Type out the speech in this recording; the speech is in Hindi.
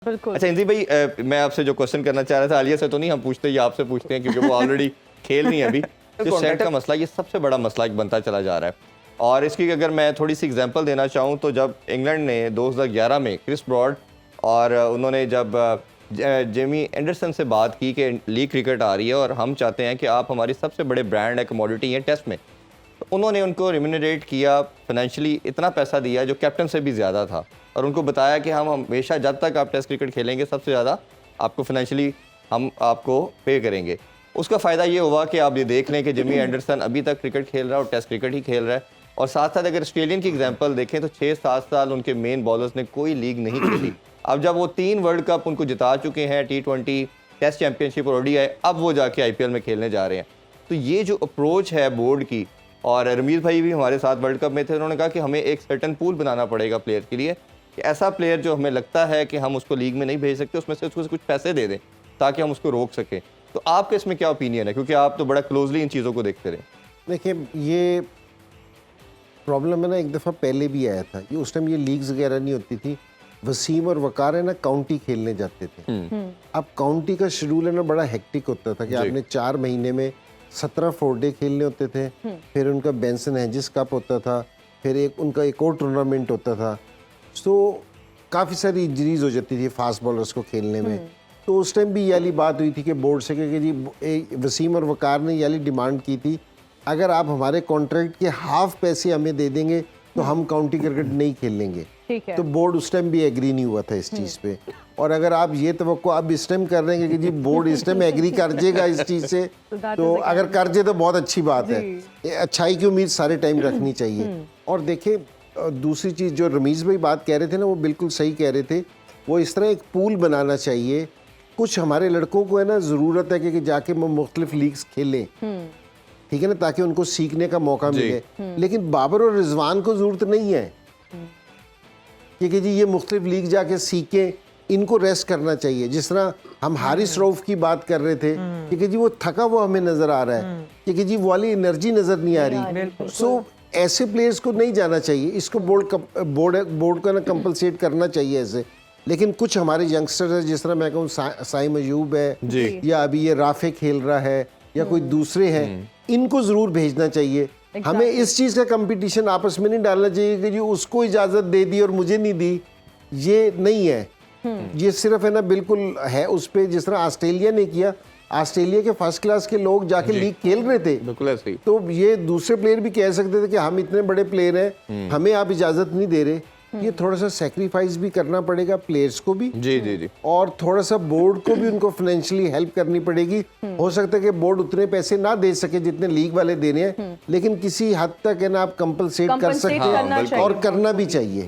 बिल्कुल। अच्छा इंदी भाई, मैं आपसे जो क्वेश्चन करना चाह रहा था, आलिया से तो नहीं हम पूछते, ये आपसे पूछते हैं क्योंकि वो ऑलरेडी खेल रही है अभी। जो सेट का मसला, ये सबसे बड़ा मसला एक बनता चला जा रहा है। और इसकी अगर मैं थोड़ी सी एग्जांपल देना चाहूँ तो जब इंग्लैंड ने 2011 में क्रिस ब्रॉड और उन्होंने जब जेमी एंडरसन से बात की कि लीग क्रिकेट आ रही है और हम चाहते हैं कि आप हमारी सबसे बड़े ब्रांड है, कमोडिटी है टेस्ट में, तो उन्होंने उनको रिम्यूनरेट किया, फाइनेंशियली इतना पैसा दिया जो कैप्टन से भी ज़्यादा था, और उनको बताया कि हम हमेशा जब तक आप टेस्ट क्रिकेट खेलेंगे सबसे ज़्यादा आपको फाइनेंशियली हम आपको पे करेंगे। उसका फ़ायदा ये हुआ कि आप ये देख लें कि जिमी एंडरसन अभी तक क्रिकेट खेल रहा है और टेस्ट क्रिकेट ही खेल रहा है। और साथ साथ अगर ऑस्ट्रेलियन की एग्जांपल देखें तो 6-7 साल उनके मेन बॉलर्स ने कोई लीग नहीं खेली। अब जब वो 3 वर्ल्ड कप उनको जिता चुके हैं, T20, टेस्ट चैंपियनशिप और ODI, अब वो जाके IPL में खेलने जा रहे हैं। तो ये जो अप्रोच है बोर्ड की, और रमीज भाई भी हमारे साथ वर्ल्ड कप में थे, उन्होंने कहा कि हमें एक सर्टन पूल बनाना पड़ेगा प्लेयर के लिए, कि ऐसा प्लेयर जो हमें लगता है कि हम उसको लीग में नहीं भेज सकते, उसमें से उसको कुछ पैसे दे दें ताकि हम उसको रोक सकें। तो आपका इसमें क्या ओपिनियन है, क्योंकि आप तो बड़ा क्लोजली इन चीज़ों को देखते रहे। देखिए, ये प्रॉब्लम है ना, एक दफ़ा पहले भी आया था। ये उस टाइम ये लीग्स वगैरह नहीं होती थी। वसीम और वकार है ना काउंटी खेलने जाते थे। अब काउंटी का शेड्यूल है ना बड़ा हेक्टिक होता था कि आपने 4 महीने में 17 4 खेलने होते थे। फिर उनका बेंसन हैजिस कप होता था, फिर उनका एक और टूर्नामेंट होता था। तो काफ़ी सारी इंजरीज हो जाती थी फास्ट बॉलर्स को खेलने में। तो उस टाइम भी ये वाली बात हुई थी कि बोर्ड से कि जी वसीम और वकार ने ये वाली डिमांड की थी, अगर आप हमारे कॉन्ट्रैक्ट के हाफ पैसे हमें दे देंगे तो हम काउंटी क्रिकेट नहीं खेलेंगे। तो बोर्ड उस टाइम भी एग्री नहीं हुआ था इस चीज़ पे। और अगर आप ये तवक्को अब इस टाइम कर रहे हैं कि जी बोर्ड इस टाइम एग्री कर जाएगा इस चीज़ से, तो अगर कर जाए तो बहुत अच्छी बात है। अच्छाई की उम्मीद सारे टाइम रखनी चाहिए। और देखिए, दूसरी चीज़ जो रमीज़ भाई बात कह रहे थे ना, वो बिल्कुल सही कह रहे थे। वो इस तरह एक पूल बनाना चाहिए। कुछ हमारे लड़कों को है ना ज़रूरत है कि जाके वो मुख्तलिफ लीग्स खेलें, ठीक है ना, ताकि उनको सीखने का मौका मिले। लेकिन बाबर और रिजवान को ज़रूरत नहीं है कि जी ये मुख्तलिफ लीग जाके सीखें, इनको रेस्ट करना चाहिए। जिस तरह हम हारिस रऊफ की बात कर रहे थे कि जी वो थका हुआ हमें नज़र आ रहा है, कि जी वो वाली एनर्जी नज़र नहीं आ रही। सो ऐसे प्लेयर्स को नहीं जाना चाहिए। इसको बोर्ड को ना कंपलसेट करना चाहिए ऐसे। लेकिन कुछ हमारे यंगस्टर्स हैं, जिस तरह मैं कहूँ साइम अयूब है, या अभी ये राफे खेल रहा है, या कोई दूसरे हैं, इनको ज़रूर भेजना चाहिए। हमें इस चीज़ का कंपटीशन आपस में नहीं डालना चाहिए कि जी उसको इजाज़त दे दी और मुझे नहीं दी। ये नहीं है। ये सिर्फ है ना बिल्कुल है उस पर, जिस तरह ऑस्ट्रेलिया ने किया। ऑस्ट्रेलिया के फर्स्ट क्लास के लोग जाके लीग खेल रहे थे, बिल्कुल ऐसे ही। तो ये दूसरे प्लेयर भी कह सकते थे कि हम इतने बड़े प्लेयर हैं, हमें आप इजाज़त नहीं दे रहे। ये थोड़ा सा सेक्रीफाइस भी करना पड़ेगा प्लेयर्स को भी, जी, और थोड़ा सा बोर्ड को भी उनको फाइनेंशियली हेल्प करनी पड़ेगी। हो सकता है कि बोर्ड उतने पैसे ना दे सके जितने लीग वाले दे रहे हैं, लेकिन किसी हद तक है ना आप कंपलसेट कर सकते हैं, और करना भी चाहिए।